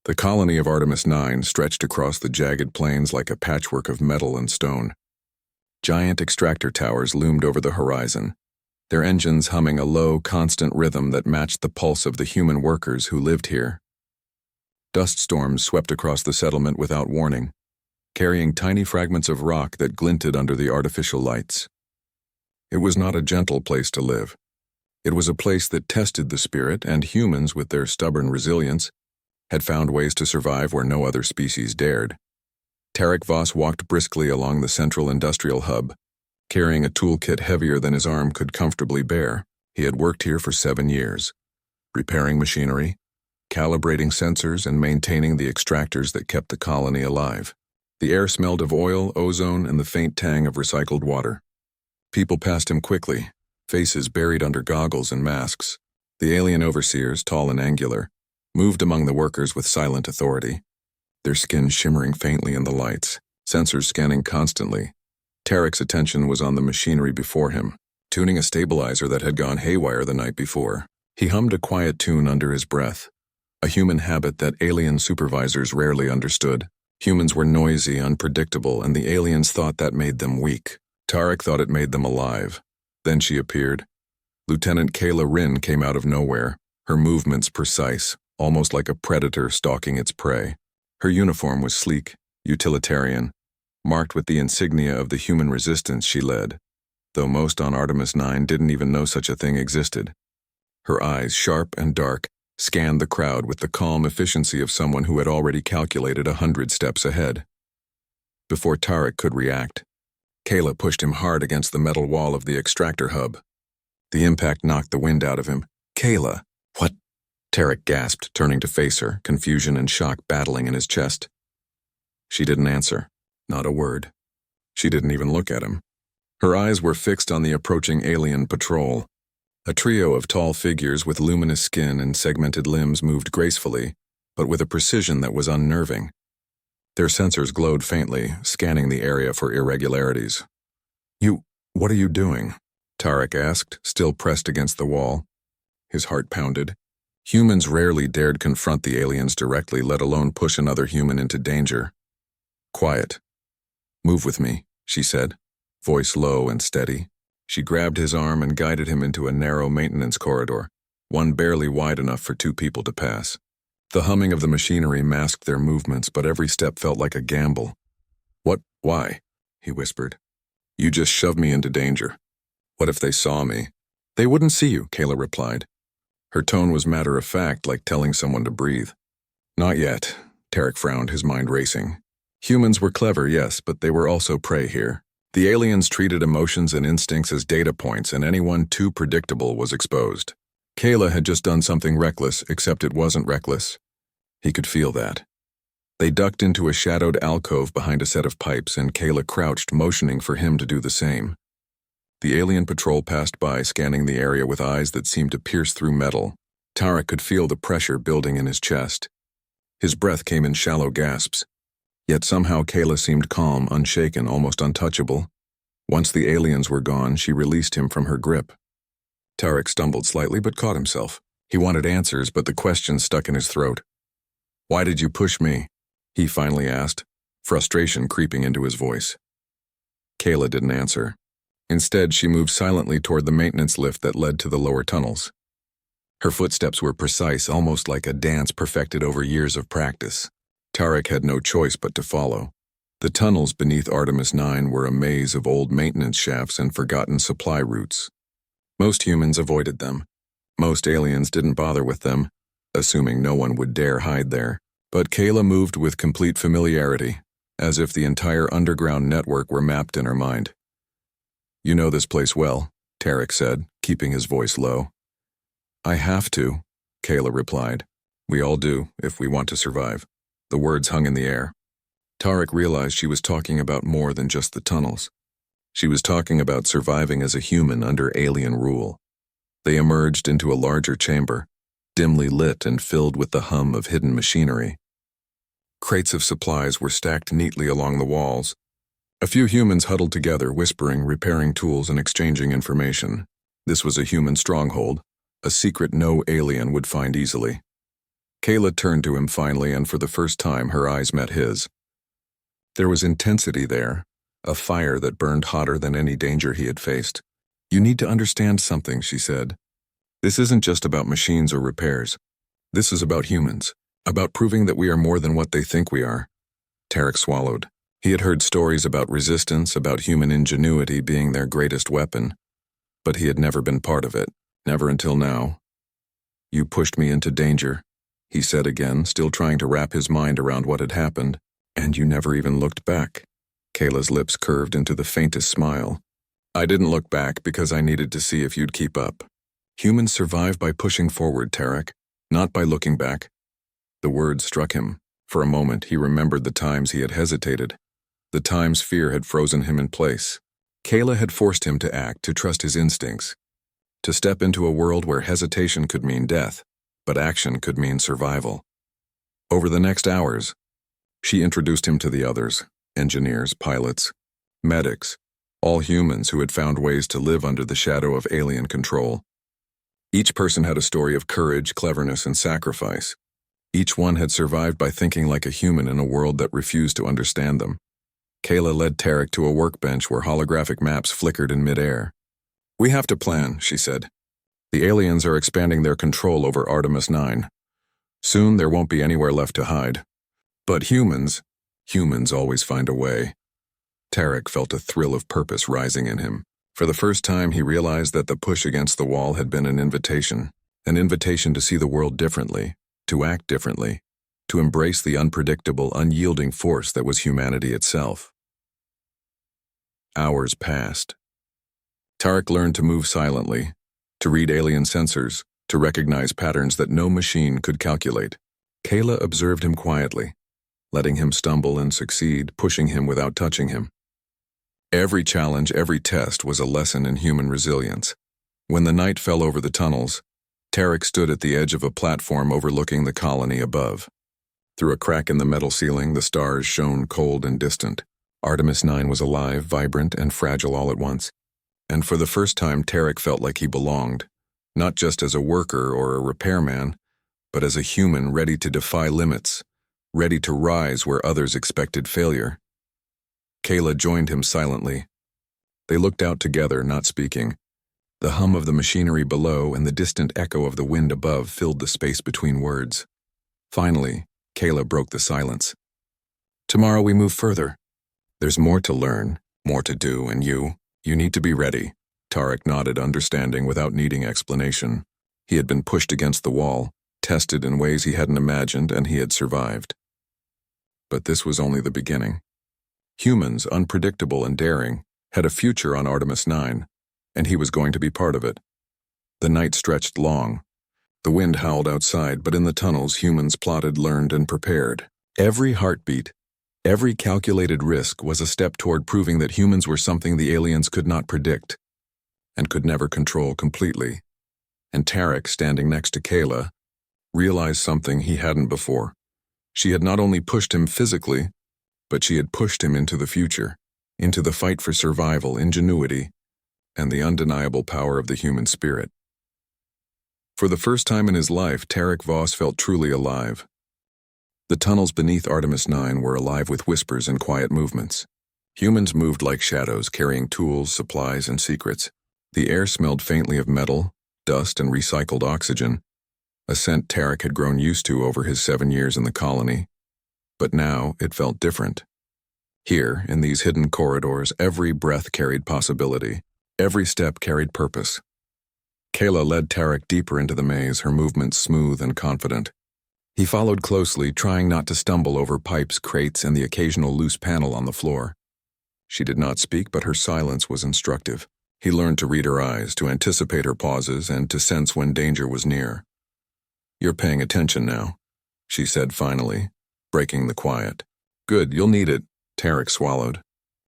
The colony of Artemis 9 stretched across the jagged plains like a patchwork of metal and stone. Giant extractor towers loomed over the horizon, their engines humming a low, constant rhythm that matched the pulse of the human workers who lived here. Dust storms swept across the settlement without warning, carrying tiny fragments of rock that glinted under the artificial lights. It was not a gentle place to live. It was a place that tested the spirit, and humans, with their stubborn resilience, had found ways to survive where no other species dared. Tarek Voss walked briskly along the central industrial hub, carrying a toolkit heavier than his arm could comfortably bear. He had worked here for 7 years, repairing machinery, calibrating sensors, and maintaining the extractors that kept the colony alive. The air smelled of oil, ozone, and the faint tang of recycled water. People passed him quickly, faces buried under goggles and masks. The alien overseers, tall and angular, moved among the workers with silent authority, their skin shimmering faintly in the lights, sensors scanning constantly. Tarek's attention was on the machinery before him, tuning a stabilizer that had gone haywire the night before. He hummed a quiet tune under his breath, a human habit that alien supervisors rarely understood. Humans were noisy, unpredictable, and the aliens thought that made them weak. Tarek thought it made them alive. Then she appeared. Lieutenant Kayla Rinn came out of nowhere, her movements precise, almost like a predator stalking its prey. Her uniform was sleek, utilitarian, marked with the insignia of the human resistance she led, though most on Artemis 9 didn't even know such a thing existed. Her eyes, sharp and dark, scanned the crowd with the calm efficiency of someone who had already calculated 100 steps ahead. Before Tarek could react, Kayla pushed him hard against the metal wall of the extractor hub. The impact knocked the wind out of him. "Kayla, what?" Tarek gasped, turning to face her, confusion and shock battling in his chest. She didn't answer, not a word. She didn't even look at him. Her eyes were fixed on the approaching alien patrol. A trio of tall figures with luminous skin and segmented limbs moved gracefully, but with a precision that was unnerving. Their sensors glowed faintly, scanning the area for irregularities. What are you doing?" Tarek asked, still pressed against the wall. His heart pounded. Humans rarely dared confront the aliens directly, let alone push another human into danger. "Quiet. Move with me," she said, voice low and steady. She grabbed his arm and guided him into a narrow maintenance corridor, one barely wide enough for 2 people to pass. The humming of the machinery masked their movements, but every step felt like a gamble. Why?" he whispered. "You just shoved me into danger. What if they saw me?" "They wouldn't see you," Kayla replied. Her tone was matter-of-fact, like telling someone to breathe. "Not yet," Tarek frowned, his mind racing. Humans were clever, yes, but they were also prey here. The aliens treated emotions and instincts as data points, and anyone too predictable was exposed. Kayla had just done something reckless, except it wasn't reckless. He could feel that. They ducked into a shadowed alcove behind a set of pipes, and Kayla crouched, motioning for him to do the same. The alien patrol passed by, scanning the area with eyes that seemed to pierce through metal. Tarek could feel the pressure building in his chest. His breath came in shallow gasps. Yet somehow Kayla seemed calm, unshaken, almost untouchable. Once the aliens were gone, she released him from her grip. Tarek stumbled slightly but caught himself. He wanted answers, but the question stuck in his throat. "Why did you push me?" he finally asked, frustration creeping into his voice. Kayla didn't answer. Instead, she moved silently toward the maintenance lift that led to the lower tunnels. Her footsteps were precise, almost like a dance perfected over years of practice. Tarek had no choice but to follow. The tunnels beneath Artemis 9 were a maze of old maintenance shafts and forgotten supply routes. Most humans avoided them. Most aliens didn't bother with them, assuming no one would dare hide there. But Kayla moved with complete familiarity, as if the entire underground network were mapped in her mind. "You know this place well," Tarek said, keeping his voice low. "I have to," Kayla replied. "We all do, if we want to survive." The words hung in the air. Tarek realized she was talking about more than just the tunnels. She was talking about surviving as a human under alien rule. They emerged into a larger chamber, dimly lit and filled with the hum of hidden machinery. Crates of supplies were stacked neatly along the walls. A few humans huddled together, whispering, repairing tools, and exchanging information. This was a human stronghold, a secret no alien would find easily. Kayla turned to him finally, and for the first time her eyes met his. There was intensity there, a fire that burned hotter than any danger he had faced. "You need to understand something," she said. "This isn't just about machines or repairs. This is about humans, about proving that we are more than what they think we are." Tarek swallowed. He had heard stories about resistance, about human ingenuity being their greatest weapon, but he had never been part of it, never until now. "You pushed me into danger," he said again, still trying to wrap his mind around what had happened. "And you never even looked back." Kayla's lips curved into the faintest smile. "I didn't look back because I needed to see if you'd keep up. Humans survive by pushing forward, Tarek, not by looking back." The words struck him. For a moment, he remembered the times he had hesitated, the times fear had frozen him in place. Kayla had forced him to act, to trust his instincts, to step into a world where hesitation could mean death, but action could mean survival. Over the next hours, she introduced him to the others, engineers, pilots, medics, all humans who had found ways to live under the shadow of alien control. Each person had a story of courage, cleverness, and sacrifice. Each one had survived by thinking like a human in a world that refused to understand them. Kayla led Tarek to a workbench where holographic maps flickered in midair. "We have to plan," she said. "The aliens are expanding their control over Artemis 9. Soon there won't be anywhere left to hide. But humans always find a way." Tarek felt a thrill of purpose rising in him. For the first time he realized that the push against the wall had been an invitation to see the world differently, to act differently, to embrace the unpredictable, unyielding force that was humanity itself. Hours passed. Tarek learned to move silently, to read alien sensors, to recognize patterns that no machine could calculate. Kayla observed him quietly, letting him stumble and succeed, pushing him without touching him. Every challenge, every test was a lesson in human resilience. When the night fell over the tunnels, Tarek stood at the edge of a platform overlooking the colony above. Through a crack in the metal ceiling, the stars shone cold and distant. Artemis 9 was alive, vibrant, and fragile all at once. And for the first time, Tarek felt like he belonged, not just as a worker or a repairman, but as a human ready to defy limits, ready to rise where others expected failure. Kayla joined him silently. They looked out together, not speaking. The hum of the machinery below and the distant echo of the wind above filled the space between words. Finally, Kayla broke the silence. "Tomorrow we move further. There's more to learn, more to do, and you need to be ready." Tarek nodded, understanding without needing explanation. He had been pushed against the wall, tested in ways he hadn't imagined, and he had survived. But this was only the beginning. Humans, unpredictable and daring, had a future on Artemis 9, and he was going to be part of it. The night stretched long. The wind howled outside, but in the tunnels humans plotted, learned, and prepared. Every heartbeat, every calculated risk was a step toward proving that humans were something the aliens could not predict and could never control completely. And Tarek, standing next to Kayla, realized something he hadn't before. She had not only pushed him physically, but she had pushed him into the future, into the fight for survival, ingenuity, and the undeniable power of the human spirit. For the first time in his life, Tarek Voss felt truly alive. The tunnels beneath Artemis 9 were alive with whispers and quiet movements. Humans moved like shadows, carrying tools, supplies, and secrets. The air smelled faintly of metal, dust, and recycled oxygen, a scent Tarek had grown used to over his 7 years in the colony. But now it felt different. Here, in these hidden corridors, every breath carried possibility. Every step carried purpose. Kayla led Tarek deeper into the maze, her movements smooth and confident. He followed closely, trying not to stumble over pipes, crates, and the occasional loose panel on the floor. She did not speak, but her silence was instructive. He learned to read her eyes, to anticipate her pauses, and to sense when danger was near. "You're paying attention now," she said finally, breaking the quiet. "Good, you'll need it," Tarek swallowed.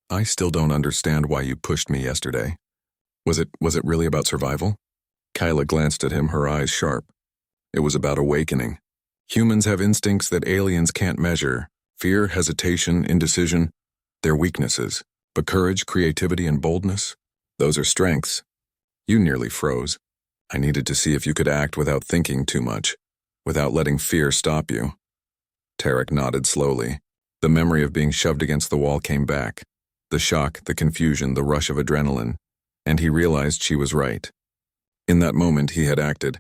"I still don't understand why you pushed me yesterday. Was it really about survival?" Kayla glanced at him, her eyes sharp. "It was about awakening. Humans have instincts that aliens can't measure. Fear, hesitation, indecision. They're weaknesses. But courage, creativity, and boldness, those are strengths. You nearly froze. I needed to see if you could act without thinking too much, without letting fear stop you. Tarek nodded slowly. The memory of being shoved against the wall came back. The shock, the confusion, the rush of adrenaline. And he realized she was right. In that moment, he had acted.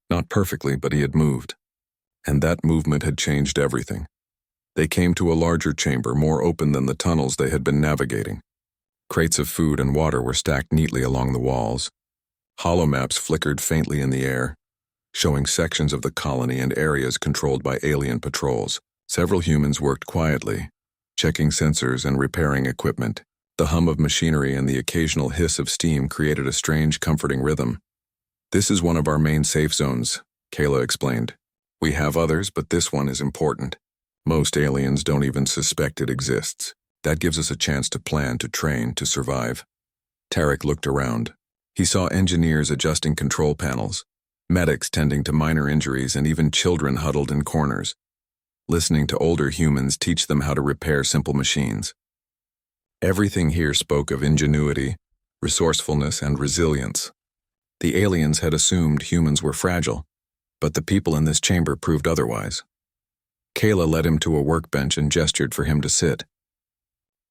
Not perfectly, but he had moved. And that movement had changed everything. They came to a larger chamber, more open than the tunnels they had been navigating. Crates of food and water were stacked neatly along the walls. Holomaps flickered faintly in the air, showing sections of the colony and areas controlled by alien patrols. Several humans worked quietly, checking sensors and repairing equipment. The hum of machinery and the occasional hiss of steam created a strange, comforting rhythm. "This is one of our main safe zones," Kayla explained. "We have others, but this one is important. Most aliens don't even suspect it exists. That gives us a chance to plan, to train, to survive." Tarek looked around. He saw engineers adjusting control panels, medics tending to minor injuries, and even children huddled in corners, listening to older humans teach them how to repair simple machines. Everything here spoke of ingenuity, resourcefulness, and resilience. The aliens had assumed humans were fragile, but the people in this chamber proved otherwise. Kayla led him to a workbench and gestured for him to sit.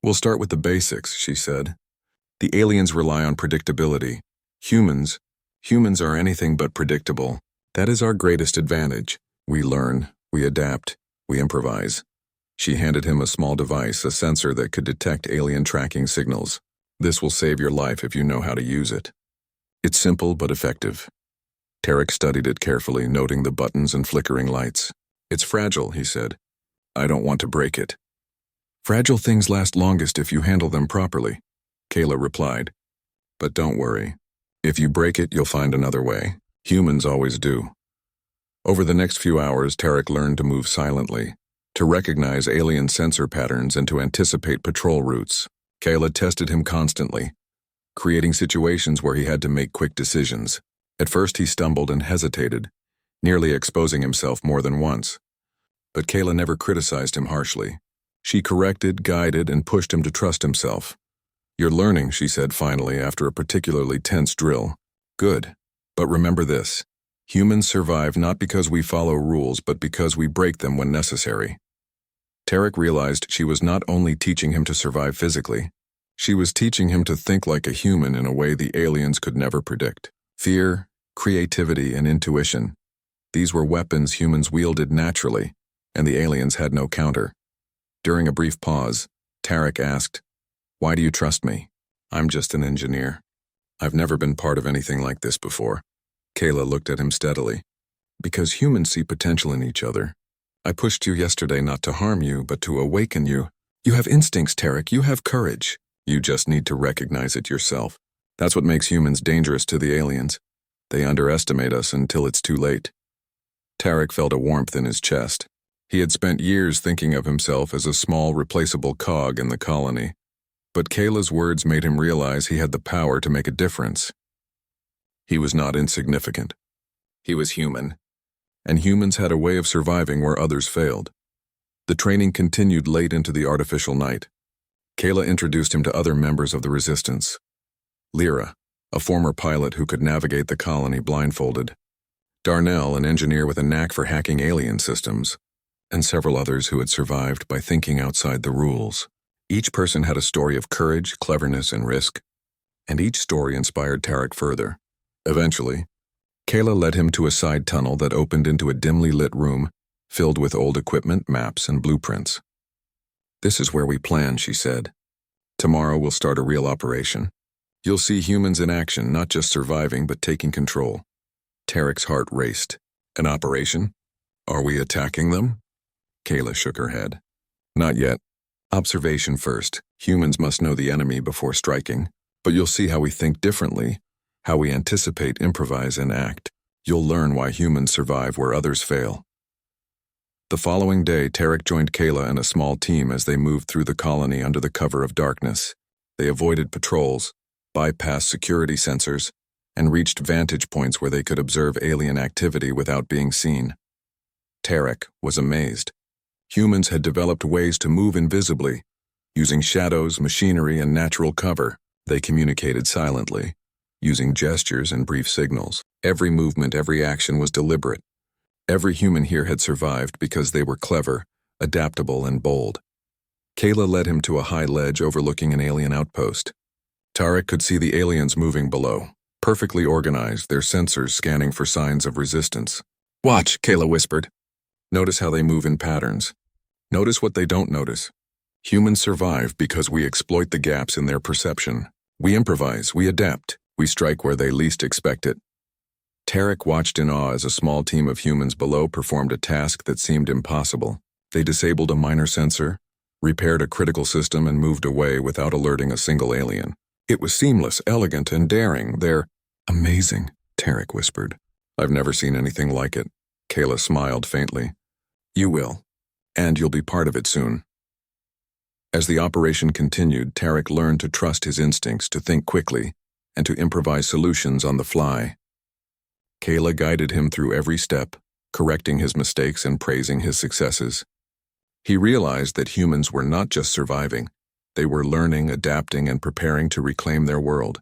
"We'll start with the basics," she said. "The aliens rely on predictability. Humans are anything but predictable. That is our greatest advantage. We learn, we adapt, we improvise." She handed him a small device, a sensor that could detect alien tracking signals. "This will save your life if you know how to use it. It's simple but effective." Tarek studied it carefully, noting the buttons and flickering lights. "It's fragile," he said. "I don't want to break it." "Fragile things last longest if you handle them properly," Kayla replied. "But don't worry. If you break it, you'll find another way. Humans always do." Over the next few hours, Tarek learned to move silently, to recognize alien sensor patterns and to anticipate patrol routes. Kayla tested him constantly, creating situations where he had to make quick decisions. At first he stumbled and hesitated, nearly exposing himself more than once. But Kayla never criticized him harshly. She corrected, guided, and pushed him to trust himself. "You're learning," she said finally after a particularly tense drill. "Good. But remember this. Humans survive not because we follow rules, but because we break them when necessary." Tarek realized she was not only teaching him to survive physically, she was teaching him to think like a human in a way the aliens could never predict. Fear, creativity, and intuition. These were weapons humans wielded naturally, and the aliens had no counter. During a brief pause, Tarek asked, "Why do you trust me? I'm just an engineer. I've never been part of anything like this before." Kayla looked at him steadily. "Because humans see potential in each other. I pushed you yesterday not to harm you, but to awaken you. You have instincts, Tarek. You have courage. You just need to recognize it yourself. That's what makes humans dangerous to the aliens. They underestimate us until it's too late." Tarek felt a warmth in his chest. He had spent years thinking of himself as a small, replaceable cog in the colony. But Kayla's words made him realize he had the power to make a difference. He was not insignificant. He was human. And humans had a way of surviving where others failed. The training continued late into the artificial night. Kayla introduced him to other members of the resistance. Lyra, a former pilot who could navigate the colony blindfolded. Darnell, an engineer with a knack for hacking alien systems. And several others who had survived by thinking outside the rules. Each person had a story of courage, cleverness, and risk. And each story inspired Tarek further. Eventually, Kayla led him to a side tunnel that opened into a dimly lit room filled with old equipment, maps, and blueprints. "This is where we plan," she said. "Tomorrow we'll start a real operation. You'll see humans in action, not just surviving, but taking control." Tarek's heart raced. "An operation? Are we attacking them?" Kayla shook her head. "Not yet. Observation first. Humans must know the enemy before striking. But you'll see how we think differently, how we anticipate, improvise, and act. You'll learn why humans survive where others fail." The following day, Tarek joined Kayla and a small team as they moved through the colony under the cover of darkness. They avoided patrols, bypassed security sensors, and reached vantage points where they could observe alien activity without being seen. Tarek was amazed. Humans had developed ways to move invisibly. Using shadows, machinery, and natural cover, they communicated silently, using gestures and brief signals. Every movement, every action was deliberate. Every human here had survived because they were clever, adaptable, and bold. Kayla led him to a high ledge overlooking an alien outpost. Tarek could see the aliens moving below, perfectly organized, their sensors scanning for signs of resistance. "Watch," Kayla whispered. "Notice how they move in patterns. Notice what they don't notice. Humans survive because we exploit the gaps in their perception. We improvise, we adapt, we strike where they least expect it." Tarek watched in awe as a small team of humans below performed a task that seemed impossible. They disabled a minor sensor, repaired a critical system, and moved away without alerting a single alien. It was seamless, elegant, and daring. "They're amazing," Tarek whispered. "I've never seen anything like it." Kayla smiled faintly. "You will, and you'll be part of it soon." As the operation continued, Tarek learned to trust his instincts, to think quickly, and to improvise solutions on the fly. Kayla guided him through every step, correcting his mistakes and praising his successes. He realized that humans were not just surviving, they were learning, adapting, and preparing to reclaim their world.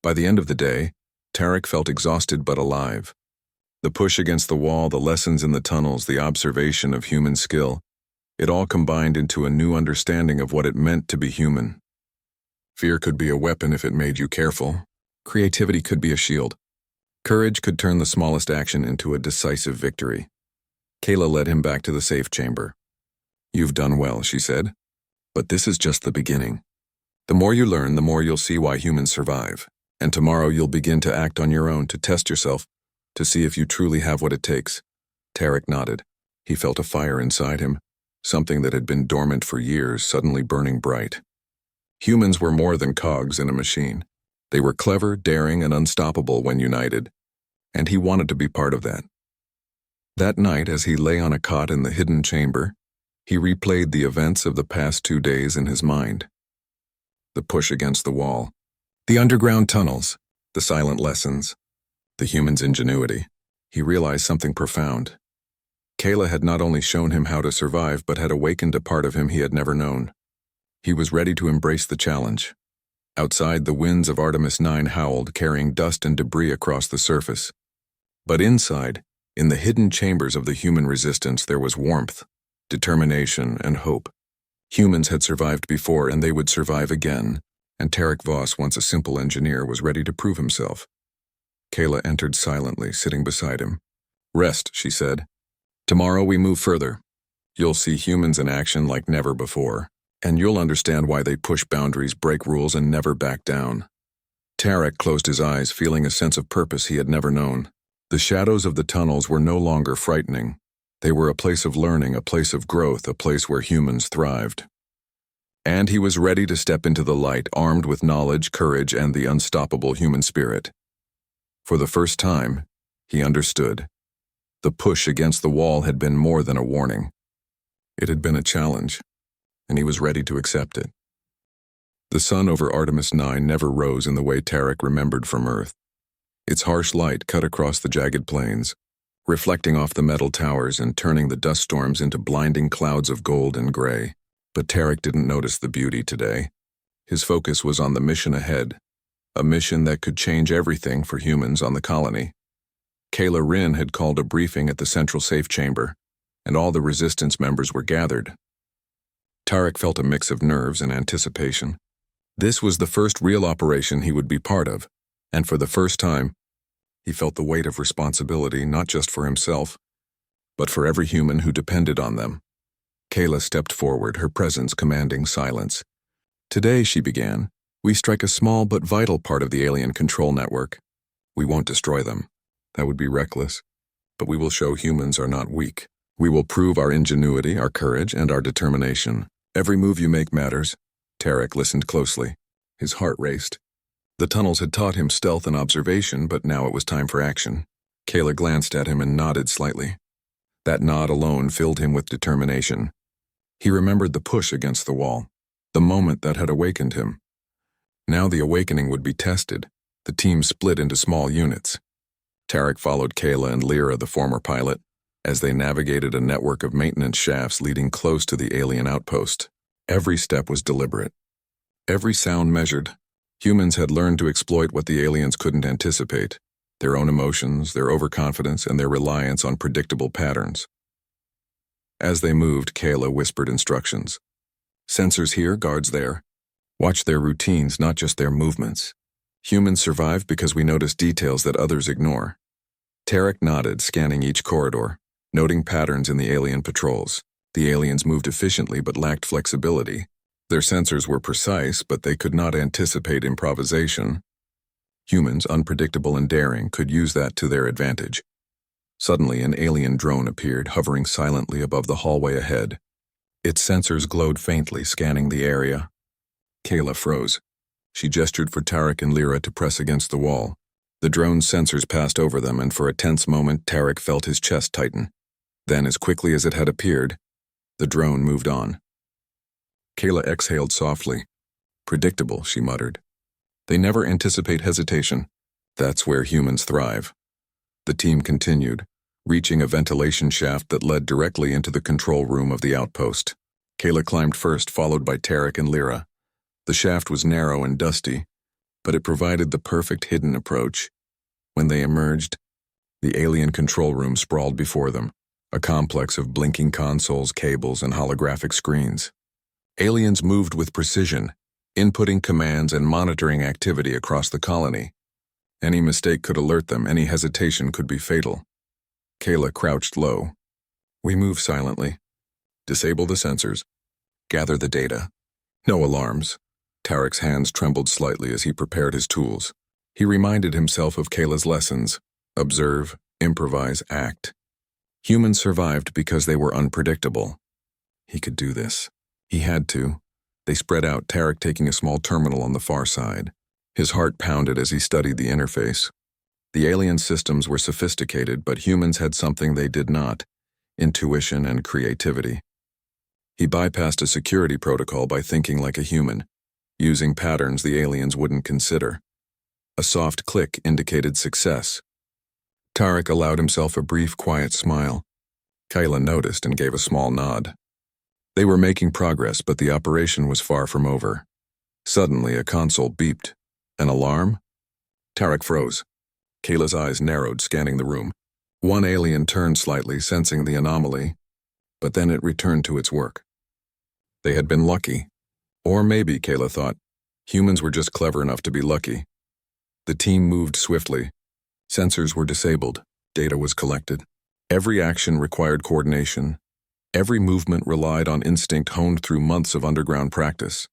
By the end of the day, Tarek felt exhausted but alive. The push against the wall, the lessons in the tunnels, the observation of human skill, it all combined into a new understanding of what it meant to be human. Fear could be a weapon if it made you careful. Creativity could be a shield. Courage could turn the smallest action into a decisive victory. Kayla led him back to the safe chamber. "You've done well," she said. "But this is just the beginning. The more you learn, the more you'll see why humans survive. And tomorrow you'll begin to act on your own, to test yourself, to see if you truly have what it takes." Tarek nodded. He felt a fire inside him, something that had been dormant for years, suddenly burning bright. Humans were more than cogs in a machine. They were clever, daring, and unstoppable when united. And he wanted to be part of that. That night, as he lay on a cot in the hidden chamber, he replayed the events of the past 2 days in his mind. The push against the wall, the underground tunnels, the silent lessons, the human's ingenuity. He realized something profound. Kayla had not only shown him how to survive, but had awakened a part of him he had never known. He was ready to embrace the challenge. Outside, the winds of Artemis 9 howled, carrying dust and debris across the surface. But inside, in the hidden chambers of the human resistance, there was warmth, determination, and hope. Humans had survived before, and they would survive again, and Tarek Voss, once a simple engineer, was ready to prove himself. Kayla entered silently, sitting beside him. "Rest," she said. "Tomorrow we move further. You'll see humans in action like never before, and you'll understand why they push boundaries, break rules, and never back down." Tarek closed his eyes, feeling a sense of purpose he had never known. The shadows of the tunnels were no longer frightening. They were a place of learning, a place of growth, a place where humans thrived. And he was ready to step into the light, armed with knowledge, courage, and the unstoppable human spirit. For the first time, he understood. The push against the wall had been more than a warning. It had been a challenge, and he was ready to accept it. The sun over Artemis 9 never rose in the way Tarek remembered from Earth. Its harsh light cut across the jagged plains, reflecting off the metal towers and turning the dust storms into blinding clouds of gold and gray. But Tarek didn't notice the beauty today. His focus was on the mission ahead, a mission that could change everything for humans on the colony. Kayla Rin had called a briefing at the central safe chamber, and all the resistance members were gathered. Tarek felt a mix of nerves and anticipation. This was the first real operation he would be part of, and for the first time, he felt the weight of responsibility not just for himself, but for every human who depended on them. Kayla stepped forward, her presence commanding silence. "Today," she began, "we strike a small but vital part of the alien control network. We won't destroy them. That would be reckless. But we will show humans are not weak. We will prove our ingenuity, our courage, and our determination. Every move you make matters." Tarek listened closely. His heart raced. The tunnels had taught him stealth and observation, but now it was time for action. Kayla glanced at him and nodded slightly. That nod alone filled him with determination. He remembered the push against the wall, the moment that had awakened him. Now the awakening would be tested. The team split into small units. Tarek followed Kayla and Lyra, the former pilot, as they navigated a network of maintenance shafts leading close to the alien outpost. Every step was deliberate. Every sound measured. Humans had learned to exploit what the aliens couldn't anticipate. their own emotions, their overconfidence, and their reliance on predictable patterns. As they moved, Kayla whispered instructions. Sensors here, guards there. Watch their routines, not just their movements. Humans survive because we notice details that others ignore. Tarek nodded, scanning each corridor, noting patterns in the alien patrols. The aliens moved efficiently but lacked flexibility. Their sensors were precise, but they could not anticipate improvisation. Humans, unpredictable and daring, could use that to their advantage. Suddenly, an alien drone appeared, hovering silently above the hallway ahead. Its sensors glowed faintly, scanning the area. Kayla froze. She gestured for Tarek and Lyra to press against the wall. The drone's sensors passed over them, and for a tense moment, Tarek felt his chest tighten. Then, as quickly as it had appeared, the drone moved on. Kayla exhaled softly. Predictable, she muttered. They never anticipate hesitation. That's where humans thrive. The team continued, reaching a ventilation shaft that led directly into the control room of the outpost. Kayla climbed first, followed by Tarek and Lyra. The shaft was narrow and dusty, but it provided the perfect hidden approach. When they emerged, the alien control room sprawled before them, a complex of blinking consoles, cables, and holographic screens. Aliens moved with precision, inputting commands and monitoring activity across the colony. Any mistake could alert them, any hesitation could be fatal. Kayla crouched low. We move silently. Disable the sensors. Gather the data. No alarms. Tarek's hands trembled slightly as he prepared his tools. He reminded himself of Kayla's lessons. Observe, improvise, act. Humans survived because they were unpredictable. He could do this. He had to. They spread out, Tarek taking a small terminal on the far side. His heart pounded as he studied the interface. The alien systems were sophisticated, but humans had something they did not: intuition and creativity. He bypassed a security protocol by thinking like a human, using patterns the aliens wouldn't consider. A soft click indicated success. Tarek allowed himself a brief, quiet smile. Kayla noticed and gave a small nod. They were making progress, but the operation was far from over. Suddenly, a console beeped. An alarm? Tarek froze. Kayla's eyes narrowed, scanning the room. One alien turned slightly, sensing the anomaly, but then it returned to its work. They had been lucky. Or maybe, Kayla thought, humans were just clever enough to be lucky. The team moved swiftly. Sensors were disabled. Data was collected. Every action required coordination. Every movement relied on instinct honed through months of underground practice.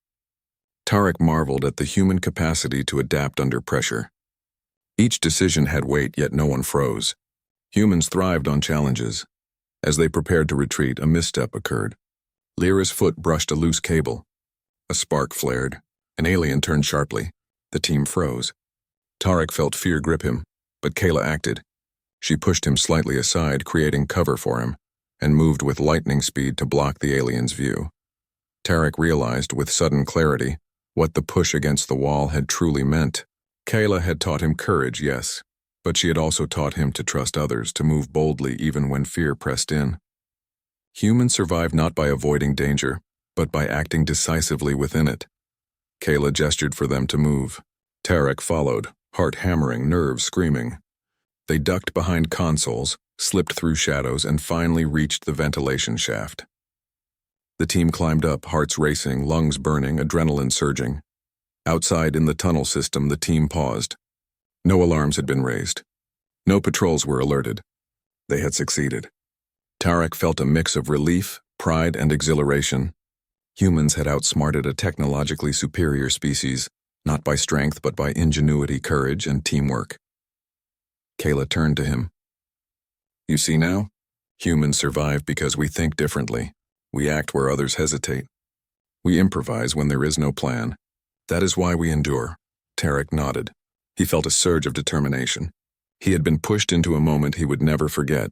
Tarek marveled at the human capacity to adapt under pressure. Each decision had weight, yet no one froze. Humans thrived on challenges. As they prepared to retreat, a misstep occurred. Lyra's foot brushed a loose cable. A spark flared. An alien turned sharply. The team froze. Tarek felt fear grip him, but Kayla acted. She pushed him slightly aside, creating cover for him, and moved with lightning speed to block the alien's view. Tarek realized with sudden clarity what the push against the wall had truly meant. Kayla had taught him courage, yes, but she had also taught him to trust others, to move boldly even when fear pressed in. Humans survive not by avoiding danger, but by acting decisively within it. Kayla gestured for them to move. Tarek followed, heart hammering, nerves screaming. They ducked behind consoles, slipped through shadows, and finally reached the ventilation shaft. The team climbed up, hearts racing, lungs burning, adrenaline surging. Outside in the tunnel system, the team paused. No alarms had been raised. No patrols were alerted. They had succeeded. Tarek felt a mix of relief, pride, and exhilaration. Humans had outsmarted a technologically superior species, not by strength but by ingenuity, courage, and teamwork. Kayla turned to him. You see now? Humans survive because we think differently. We act where others hesitate. We improvise when there is no plan. That is why we endure. Tarek nodded. He felt a surge of determination. He had been pushed into a moment he would never forget.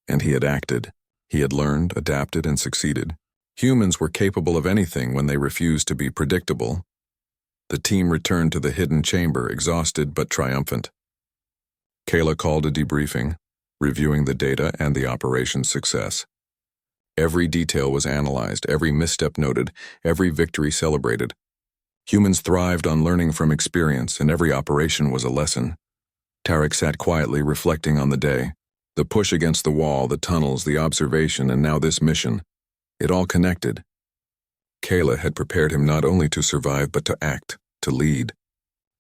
And he had acted. He had learned, adapted, and succeeded. Humans were capable of anything when they refused to be predictable. The team returned to the hidden chamber, exhausted but triumphant. Kayla called a debriefing, reviewing the data and the operation's success. Every detail was analyzed, every misstep noted, every victory celebrated. Humans thrived on learning from experience, and every operation was a lesson. Tarek sat quietly reflecting on the day. The push against the wall, the tunnels, the observation, and now this mission. It all connected. Kayla had prepared him not only to survive but to act, to lead,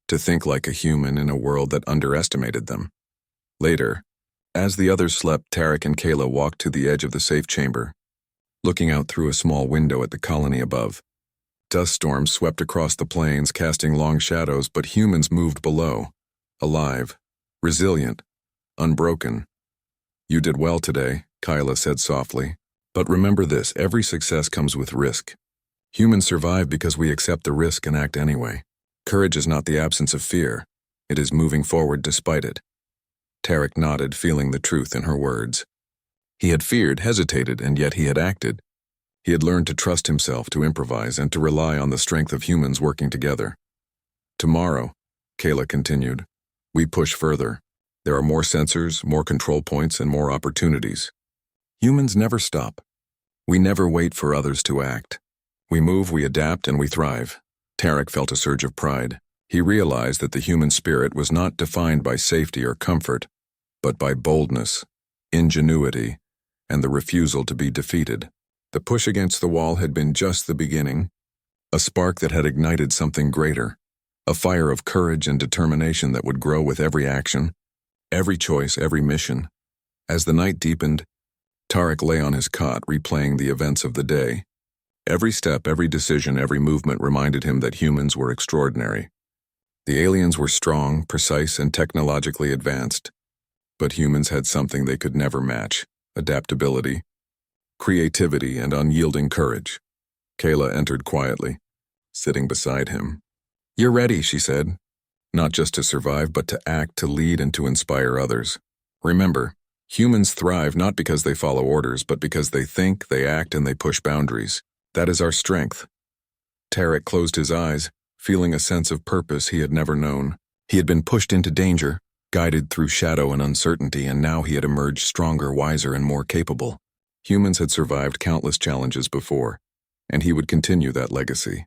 to think like a human in a world that underestimated them. Later, as the others slept, Tarek and Kayla walked to the edge of the safe chamber, looking out through a small window at the colony above. Dust storms swept across the plains, casting long shadows, but humans moved below, alive, resilient, unbroken. "You did well today," Kayla said softly. "But remember this, every success comes with risk. Humans survive because we accept the risk and act anyway. Courage is not the absence of fear. It is moving forward despite it." Tarek nodded, feeling the truth in her words. He had feared, hesitated, and yet he had acted. He had learned to trust himself, to improvise, and to rely on the strength of humans working together. "Tomorrow," Kayla continued, "we push further. There are more sensors, more control points, and more opportunities. Humans never stop. We never wait for others to act. We move, we adapt, and we thrive." Tarek felt a surge of pride. He realized that the human spirit was not defined by safety or comfort, but by boldness, ingenuity, and the refusal to be defeated. The push against the wall had been just the beginning, a spark that had ignited something greater, a fire of courage and determination that would grow with every action, every choice, every mission. As the night deepened, Tarek lay on his cot replaying the events of the day. Every step, every decision, every movement reminded him that humans were extraordinary. The aliens were strong, precise, and technologically advanced, but humans had something they could never match: adaptability, creativity, and unyielding courage. Kayla entered quietly, sitting beside him. "You're ready," she said. "Not just to survive, but to act, to lead, and to inspire others. Remember, humans thrive not because they follow orders, but because they think, they act, and they push boundaries. That is our strength." Tarek closed his eyes, feeling a sense of purpose he had never known. He had been pushed into danger, guided through shadow and uncertainty, and now he had emerged stronger, wiser, and more capable. Humans had survived countless challenges before, and he would continue that legacy.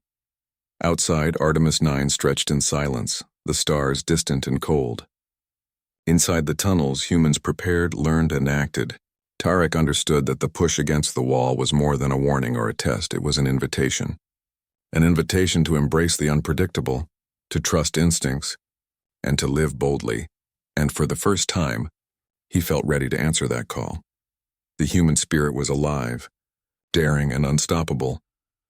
Outside, Artemis 9 stretched in silence, the stars distant and cold. Inside the tunnels, humans prepared, learned, and acted. Tarek understood that the push against the wall was more than a warning or a test. It was an invitation. An invitation to embrace the unpredictable, to trust instincts, and to live boldly. And for the first time, he felt ready to answer that call. The human spirit was alive, daring, and unstoppable,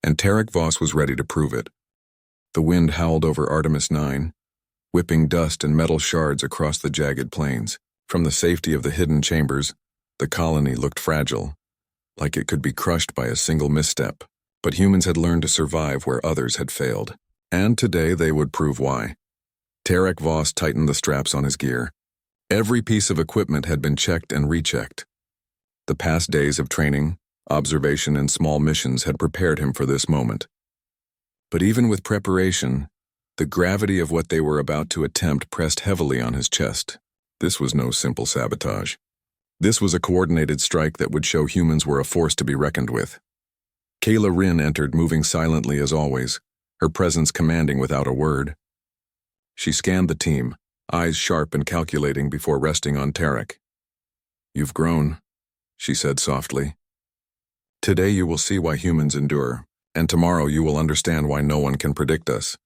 and Tarek Voss was ready to prove it. The wind howled over Artemis 9, whipping dust and metal shards across the jagged plains. From the safety of the hidden chambers, the colony looked fragile, like it could be crushed by a single misstep. But humans had learned to survive where others had failed. And today they would prove why. Tarek Voss tightened the straps on his gear. Every piece of equipment had been checked and rechecked. The past days of training, observation, and small missions had prepared him for this moment. But even with preparation, the gravity of what they were about to attempt pressed heavily on his chest. This was no simple sabotage. This was a coordinated strike that would show humans were a force to be reckoned with. Kayla Rin entered, moving silently as always, her presence commanding without a word. She scanned the team, eyes sharp and calculating before resting on Tarek. "You've grown," she said softly. "Today you will see why humans endure, and tomorrow you will understand why no one can predict us."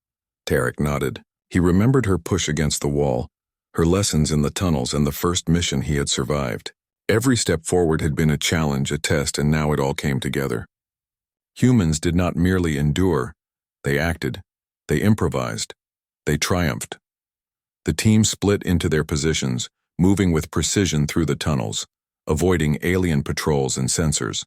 Tarek nodded. He remembered her push against the wall, her lessons in the tunnels, and the first mission he had survived. Every step forward had been a challenge, a test, and now it all came together. Humans did not merely endure, they acted, they improvised, they triumphed. The team split into their positions, moving with precision through the tunnels, avoiding alien patrols and sensors.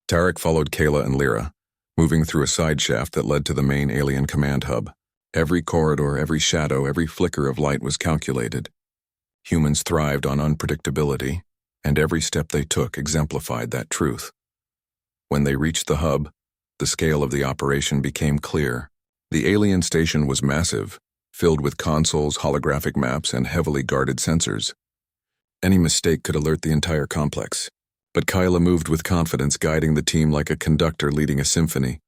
Tarek followed Kayla and Lyra, moving through a side shaft that led to the main alien command hub. Every corridor, every shadow, every flicker of light was calculated. Humans thrived on unpredictability, and every step they took exemplified that truth. When they reached the hub, the scale of the operation became clear. The alien station was massive, filled with consoles, holographic maps, and heavily guarded sensors. Any mistake could alert the entire complex. But Kayla moved with confidence, guiding the team like a conductor leading a symphony.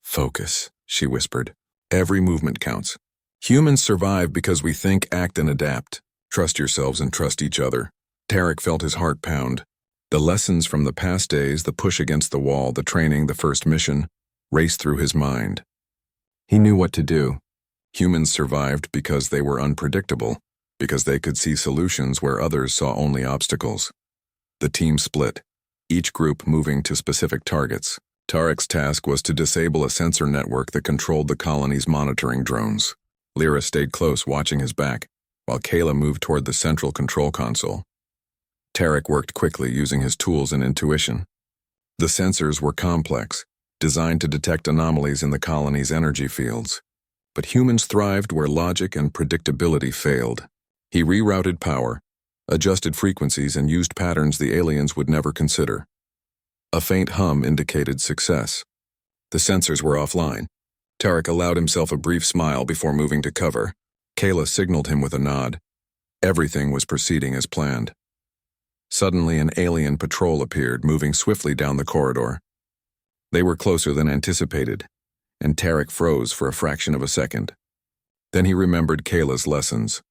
"Focus," she whispered. "Every movement counts. Humans survive because we think, act, and adapt. Trust yourselves and trust each other. Tarek felt his heart pound. The lessons from the past days, the push against the wall, the training, the first mission, raced through his mind. He knew what to do. Humans survived because they were unpredictable, because they could see solutions where others saw only obstacles. The team split, each group moving to specific targets. Tarek's task was to disable a sensor network that controlled the colony's monitoring drones. Lyra stayed close, watching his back, while Kayla moved toward the central control console. Tarek worked quickly, using his tools and intuition. The sensors were complex, designed to detect anomalies in the colony's energy fields. But humans thrived where logic and predictability failed. He rerouted power, adjusted frequencies, and used patterns the aliens would never consider. A faint hum indicated success. The sensors were offline. Tarek allowed himself a brief smile before moving to cover. Kayla signaled him with a nod. Everything was proceeding as planned. Suddenly, an alien patrol appeared, moving swiftly down the corridor. They were closer than anticipated, and Tarek froze for a fraction of a second. Then he remembered Kayla's lessons.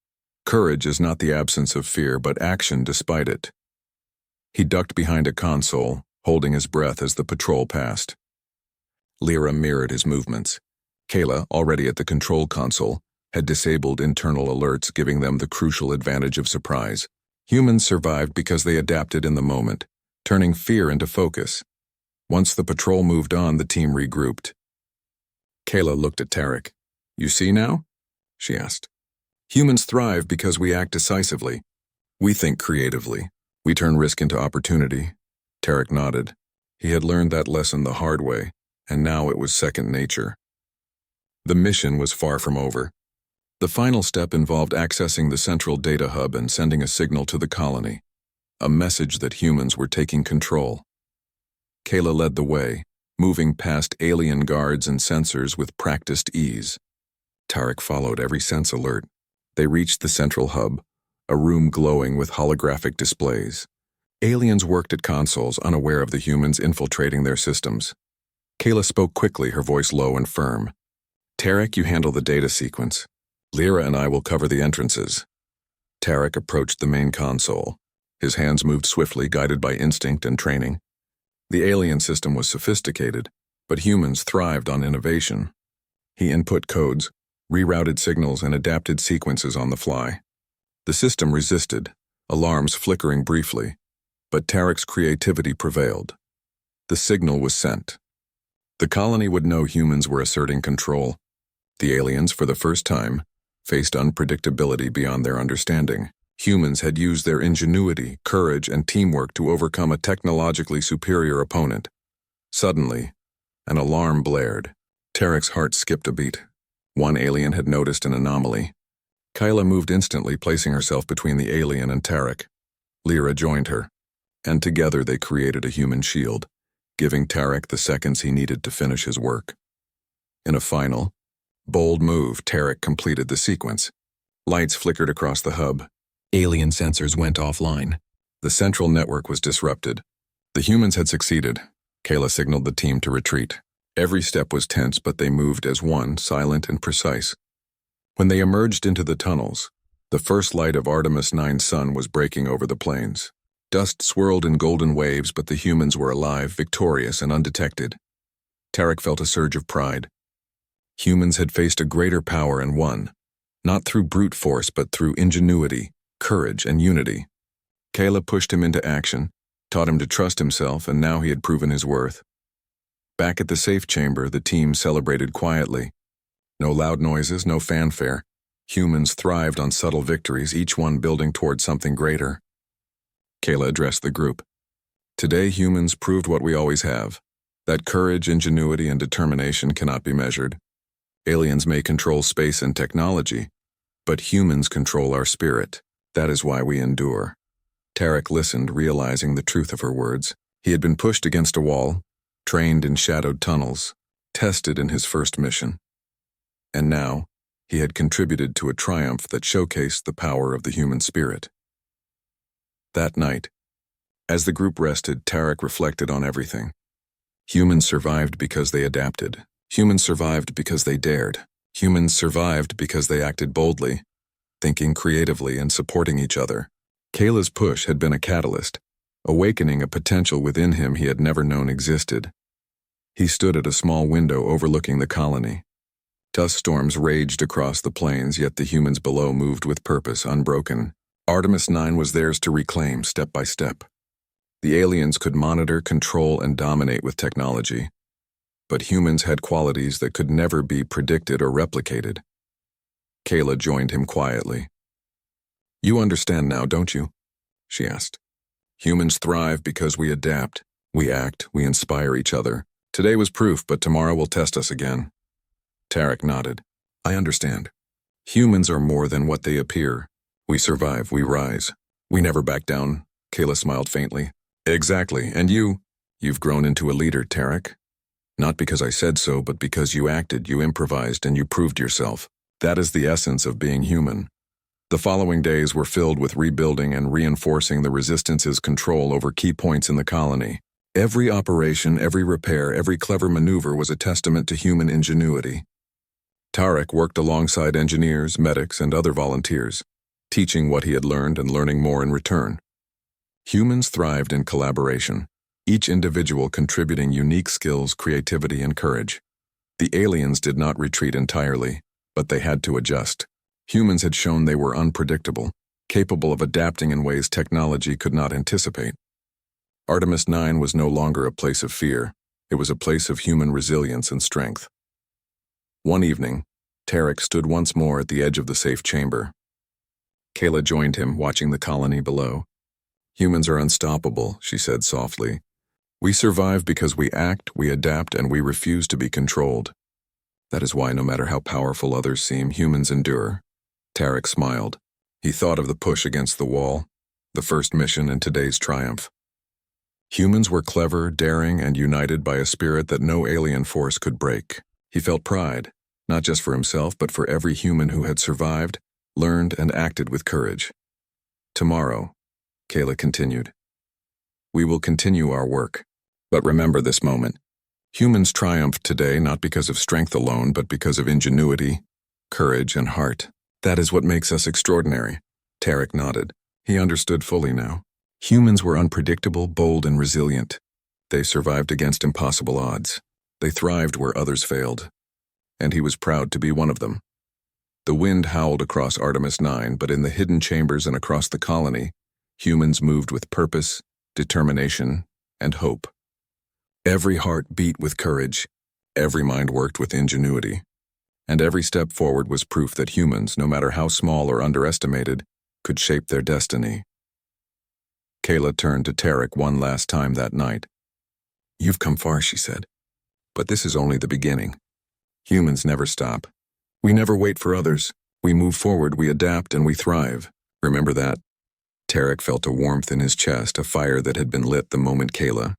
Courage is not the absence of fear, but action despite it. He ducked behind a console, holding his breath as the patrol passed. Lyra mirrored his movements. Kayla, already at the control console, had disabled internal alerts, giving them the crucial advantage of surprise. Humans survived because they adapted in the moment, turning fear into focus. Once the patrol moved on, the team regrouped. Kayla looked at Tarek. "You see now?" she asked. "Humans thrive because we act decisively. We think creatively. We turn risk into opportunity." Tarek nodded. He had learned that lesson the hard way, and now it was second nature. The mission was far from over. The final step involved accessing the central data hub and sending a signal to the colony, a message that humans were taking control. Kayla led the way, moving past alien guards and sensors with practiced ease. Tarek followed every sense alert. They reached the central hub, a room glowing with holographic displays. Aliens worked at consoles, unaware of the humans infiltrating their systems. Kayla spoke quickly, her voice low and firm. "Tarek, you handle the data sequence. Lyra and I will cover the entrances." Tarek approached the main console. His hands moved swiftly, guided by instinct and training. The alien system was sophisticated, but humans thrived on innovation. He input codes, rerouted signals, and adapted sequences on the fly. The system resisted, alarms flickering briefly, but Tarek's creativity prevailed. The signal was sent. The colony would know humans were asserting control. The aliens, for the first time, faced unpredictability beyond their understanding. Humans had used their ingenuity, courage, and teamwork to overcome a technologically superior opponent. Suddenly, an alarm blared. Tarek's heart skipped a beat. One alien had noticed an anomaly. Kayla moved instantly, placing herself between the alien and Tarek. Lyra joined her, and together they created a human shield, giving Tarek the seconds he needed to finish his work. In a final, bold move, Tarek completed the sequence. Lights flickered across the hub. Alien sensors went offline. The central network was disrupted. The humans had succeeded. Kayla signaled the team to retreat. Every step was tense, but they moved as one, silent and precise. When they emerged into the tunnels, the first light of Artemis 9's sun was breaking over the plains. Dust swirled in golden waves, but the humans were alive, victorious, and undetected. Tarek felt a surge of pride. Humans had faced a greater power and won, not through brute force, but through ingenuity, courage, and unity. Kayla pushed him into action, taught him to trust himself, and now he had proven his worth. Back at the safe chamber, the team celebrated quietly. No loud noises, no fanfare. Humans thrived on subtle victories, each one building toward something greater. Kayla addressed the group. "Today, humans proved what we always have, that courage, ingenuity, and determination cannot be measured. Aliens may control space and technology, but humans control our spirit. That is why we endure." Tarek listened, realizing the truth of her words. He had been pushed against a wall, trained in shadowed tunnels, tested in his first mission. And now, he had contributed to a triumph that showcased the power of the human spirit. That night, as the group rested, Tarek reflected on everything. Humans survived because they adapted. Humans survived because they dared. Humans survived because they acted boldly. thinking creatively and supporting each other. Kayla's push had been a catalyst, awakening a potential within him he had never known existed. He stood at a small window overlooking the colony. Dust storms raged across the plains, yet the humans below moved with purpose, unbroken. Artemis 9 was theirs to reclaim step by step. The aliens could monitor, control, and dominate with technology. But humans had qualities that could never be predicted or replicated. Kayla joined him quietly. "You understand now, don't you?" she asked. "Humans thrive because we adapt, we act, we inspire each other. Today was proof, but tomorrow will test us again." Tarek nodded. "I understand. Humans are more than what they appear. We survive, we rise. We never back down." Kayla smiled faintly. "Exactly, and you've grown into a leader, Tarek. Not because I said so, but because you acted, you improvised, and you proved yourself. That is the essence of being human." The following days were filled with rebuilding and reinforcing the Resistance's control over key points in the colony. Every operation, every repair, every clever maneuver was a testament to human ingenuity. Tarek worked alongside engineers, medics, and other volunteers, teaching what he had learned and learning more in return. Humans thrived in collaboration, each individual contributing unique skills, creativity, and courage. The aliens did not retreat entirely, but they had to adjust. Humans had shown they were unpredictable, capable of adapting in ways technology could not anticipate. Artemis 9 was no longer a place of fear. It was a place of human resilience and strength. One evening, Tarek stood once more at the edge of the safe chamber. Kayla joined him, watching the colony below. "Humans are unstoppable," she said softly. "We survive because we act, we adapt, and we refuse to be controlled. That is why, no matter how powerful others seem, humans endure." Tarek smiled. He thought of the push against the wall, the first mission, and today's triumph. Humans were clever, daring, and united by a spirit that no alien force could break. He felt pride, not just for himself, but for every human who had survived, learned, and acted with courage. "Tomorrow," Kayla continued, "we will continue our work. But remember this moment. Humans triumphed today not because of strength alone, but because of ingenuity, courage, and heart. That is what makes us extraordinary." Tarek nodded. He understood fully now. Humans were unpredictable, bold, and resilient. They survived against impossible odds. They thrived where others failed. And he was proud to be one of them. The wind howled across Artemis 9, but in the hidden chambers and across the colony, humans moved with purpose, determination, and hope. Every heart beat with courage, every mind worked with ingenuity, and every step forward was proof that humans, no matter how small or underestimated, could shape their destiny. Kayla turned to Tarek one last time that night. "You've come far," she said, "but this is only the beginning. Humans never stop. We never wait for others. We move forward, we adapt, and we thrive. Remember that?" Tarek felt a warmth in his chest, a fire that had been lit the moment Kayla